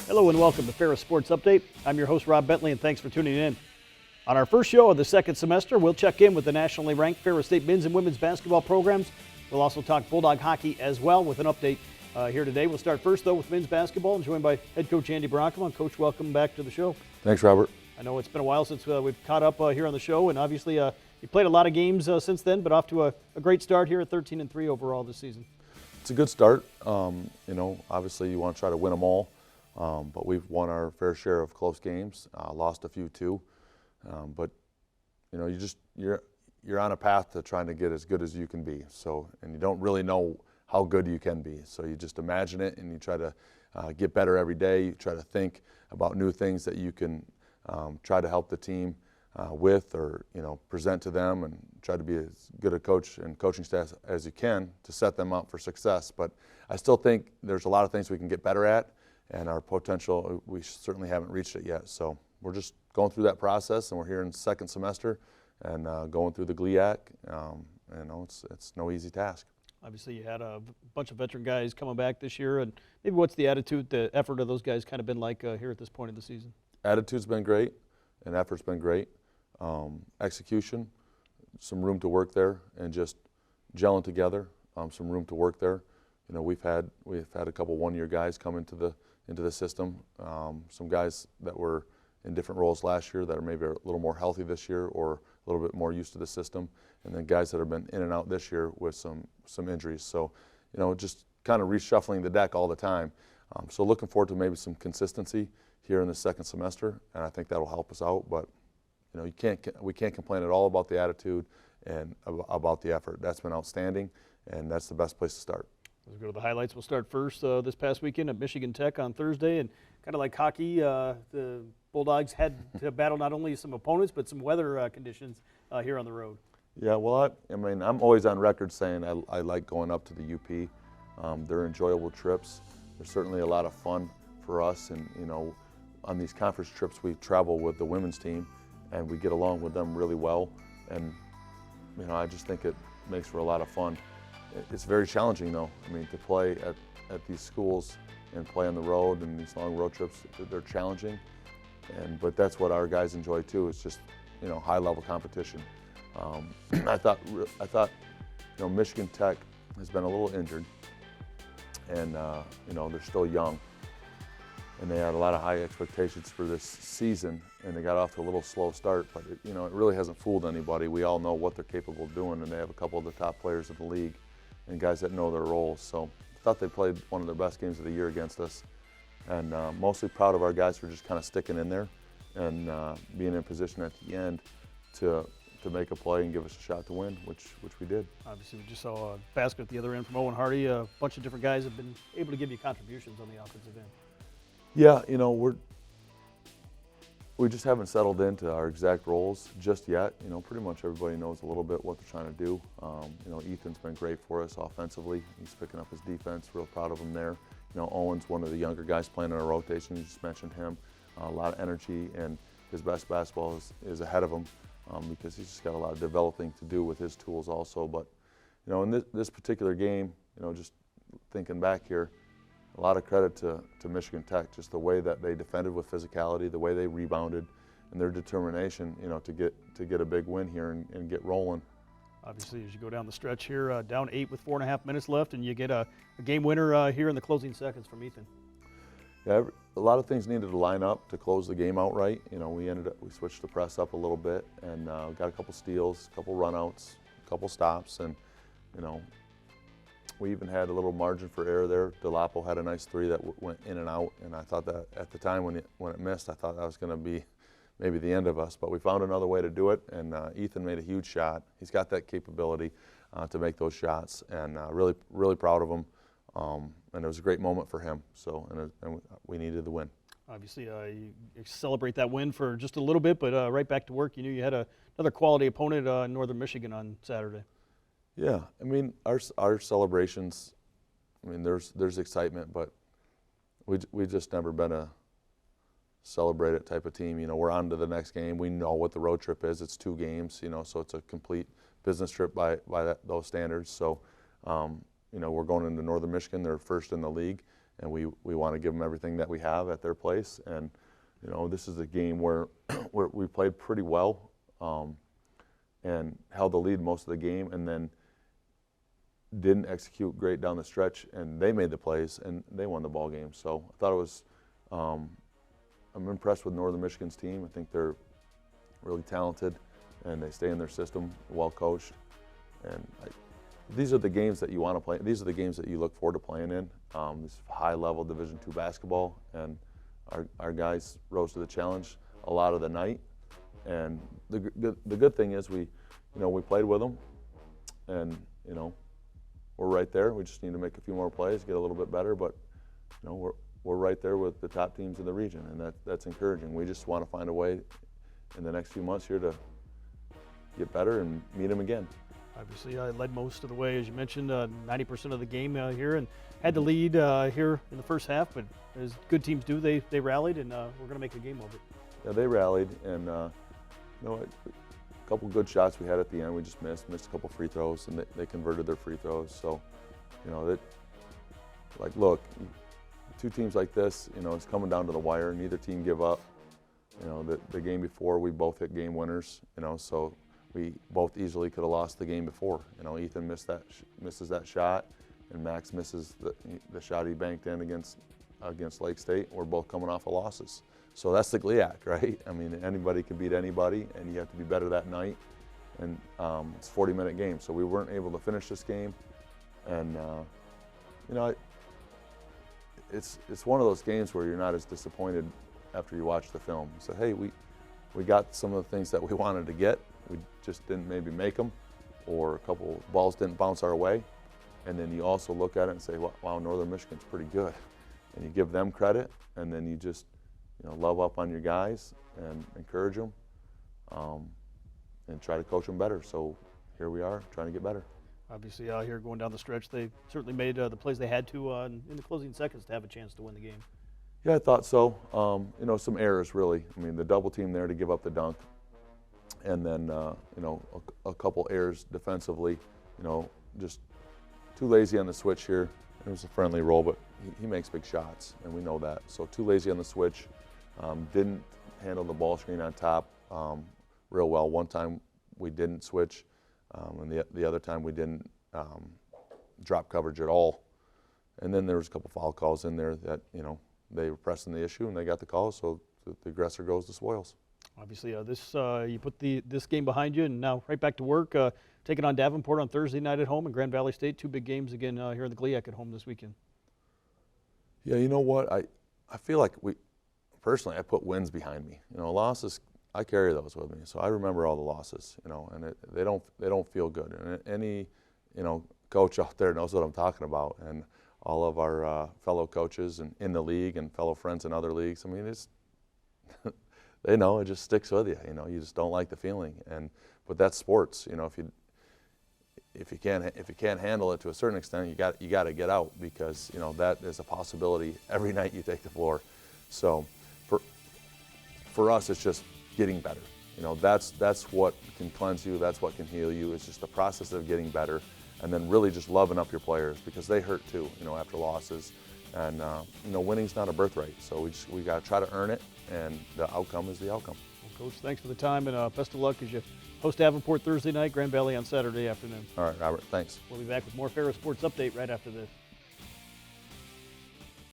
Hello and welcome to Ferris Sports Update. I'm your host, Rob Bentley, and thanks for tuning in. On our first show of the second semester, we'll check in with the nationally ranked Ferris State men's and women's basketball programs. We'll also talk Bulldog hockey as well with an update here today. We'll start first, though, with men's basketball, and joined by head coach Andy Bronkema. Coach, welcome back to the show. Thanks, Robert. I know it's been a while since we've caught up here on the show, and obviously you played a lot of games since then, but off to a great start here at 13-3 overall this season. It's a good start. Obviously you want to try to win them all, but we've won our fair share of close games, lost a few too. But you're on a path to trying to get as good as you can be. So, and you don't really know how good you can be. So you just imagine it, and you try to get better every day. You try to think about new things that you can try to help the team with, or present to them, and try to be as good a coach and coaching staff as you can to set them up for success. But I still think there's a lot of things we can get better at, and our potential, we certainly haven't reached it yet. So we're just going through that process, and we're here in the second semester and going through the GLIAC. It's no easy task. Obviously, you had a bunch of veteran guys coming back this year, and maybe what's the attitude, the effort of those guys kind of been like here at this point of the season? Attitude's been great, and effort's been great. Execution, some room to work there, and just gelling together. Some room to work there. We've had a couple one-year guys come into the system. Some guys that were in different roles last year that are maybe a little more healthy this year, or a little bit more used to the system, and then guys that have been in and out this year with some injuries. So, just kind of reshuffling the deck all the time. So looking forward to maybe some consistency here in the second semester, and I think that'll help us out. But we can't complain at all about the attitude and about the effort. That's been outstanding, and that's the best place to start. Let's go to the highlights. We'll start first this past weekend at Michigan Tech on Thursday, and kind of like hockey, the Bulldogs had to battle not only some opponents but some weather conditions here on the road. Yeah, well, I'm always on record saying I like going up to the UP. They're enjoyable trips. They're certainly a lot of fun for us, and on these conference trips we travel with the women's team, and we get along with them really well, and I just think it makes for a lot of fun. It's very challenging though. To play at these schools and play on the road, and these long road trips, they're challenging, but that's what our guys enjoy too. It's just high level competition. I thought Michigan Tech has been a little injured, and they're still young, and they had a lot of high expectations for this season, and they got off to a little slow start, but it really hasn't fooled anybody. We all know what they're capable of doing, and they have a couple of the top players in the league and guys that know their roles. So I thought they played one of their best games of the year against us, and mostly proud of our guys for just kind of sticking in there and being in position at the end to make a play and give us a shot to win, which we did. Obviously, we just saw a basket at the other end from Owen Hardy. A bunch of different guys have been able to give you contributions on the offensive end. Yeah, we just haven't settled into our exact roles just yet. Pretty much everybody knows a little bit what they're trying to do. Ethan's been great for us offensively. He's picking up his defense. Real proud of him there. Owen's one of the younger guys playing in our rotation. You just mentioned him. A lot of energy, and his best basketball is ahead of him because he's just got a lot of developing to do with his tools also. But in this particular game, just thinking back here, a lot of credit to Michigan Tech, just the way that they defended with physicality, the way they rebounded, and their determination, to get a big win here and get rolling. Obviously, as you go down the stretch here, down 8 with 4.5 minutes left, and you get a game winner here in the closing seconds from Ethan. Yeah, a lot of things needed to line up to close the game out right. We switched the press up a little bit, and got a couple steals, a couple runouts, a couple stops, and we even had a little margin for error there. Delapo had a nice three that went in and out, and I thought that at the time when it missed, I thought that was going to be maybe the end of us. But we found another way to do it, and Ethan made a huge shot. He's got that capability to make those shots, and really proud of him. And it was a great moment for him. So, and we needed the win. Obviously, you celebrate that win for just a little bit, but right back to work. You knew you had another quality opponent in Northern Michigan on Saturday. Yeah, our celebrations, there's excitement, but we just never been a celebrate it type of team. We're on to the next game. We know what the road trip is. It's 2 games, so it's a complete business trip by those standards. So, we're going into Northern Michigan. They're first in the league, and we want to give them everything that we have at their place. And you know, this is a game where we played pretty well and held the lead most of the game, and then didn't execute great down the stretch, and they made the plays and they won the ball game. So I thought it was. I'm impressed with Northern Michigan's team. I think they're really talented, and they stay in their system, well coached. And these are the games that you want to play. These are the games that you look forward to playing in. This high-level Division II basketball, and our guys rose to the challenge a lot of the night. And the good thing is we played with them, and you know, we're right there. We just need to make a few more plays, get a little bit better, but you know, we're right there with the top teams in the region, and that's encouraging. We just want to find a way in the next few months here to get better and meet them again. Obviously, I led most of the way, as you mentioned, 90% of the game here, and had the lead here in the first half. But as good teams do, they rallied, and we're going to make a game of it. Yeah, they rallied, and you know, a couple good shots we had at the end. We just missed a couple free throws, and they converted their free throws. So, you know, look, two teams like this, you know, it's coming down to the wire. Neither team give up. You know, the game before, we both hit game winners. You know, so we both easily could have lost the game before. You know, Ethan misses that shot, and Max misses the shot he banked in against Lake State. We're both coming off of losses. So that's the GLIAC, right? I mean, anybody can beat anybody, and you have to be better that night. And it's a 40-minute game, so we weren't able to finish this game. And you know, it's one of those games where you're not as disappointed after you watch the film. You say, hey, we got some of the things that we wanted to get. We just didn't maybe make them, or a couple balls didn't bounce our way. And then you also look at it and say, wow, Northern Michigan's pretty good. And you give them credit, and then you just, you know, love up on your guys and encourage them, and try to coach them better. So here we are, trying to get better. Obviously, out here going down the stretch, they certainly made the plays they had to in the closing seconds to have a chance to win the game. Yeah, I thought so. You know, some errors really. I mean, the double team there to give up the dunk, and then you know, a couple errors defensively. You know, just too lazy on the switch here. It was a friendly roll, but he makes big shots, and we know that. So too lazy on the switch. Didn't handle the ball screen on top real well. One time we didn't switch, and the other time we didn't drop coverage at all. And then there was a couple foul calls in there that, you know, they were pressing the issue and they got the call, so the aggressor goes to spoils. Obviously, you put this game behind you, and now right back to work, taking on Davenport on Thursday night at home, and Grand Valley State. Two big games again here in the GLIAC at home this weekend. Yeah, you know what? I feel like personally, I put wins behind me. You know, losses, I carry those with me, so I remember all the losses. You know, and they don't feel good. And any, you know, coach out there knows what I'm talking about, and all of our fellow coaches and in the league and fellow friends in other leagues. I mean, it's they know it just sticks with you. You know, you just don't like the feeling, but that's sports. You know, if you can't handle it to a certain extent, you got to get out, because you know that is a possibility every night you take the floor. So for us, it's just getting better. You know, that's what can cleanse you. That's what can heal you. It's just the process of getting better, and then really just loving up your players, because they hurt too. You know, after losses, and you know, winning's not a birthright. So we got to try to earn it, and the outcome is the outcome. Well, Coach, thanks for the time, and best of luck as you host Davenport Thursday night, Grand Valley on Saturday afternoon. All right, Robert, thanks. We'll be back with more Ferris Sports Update right after this.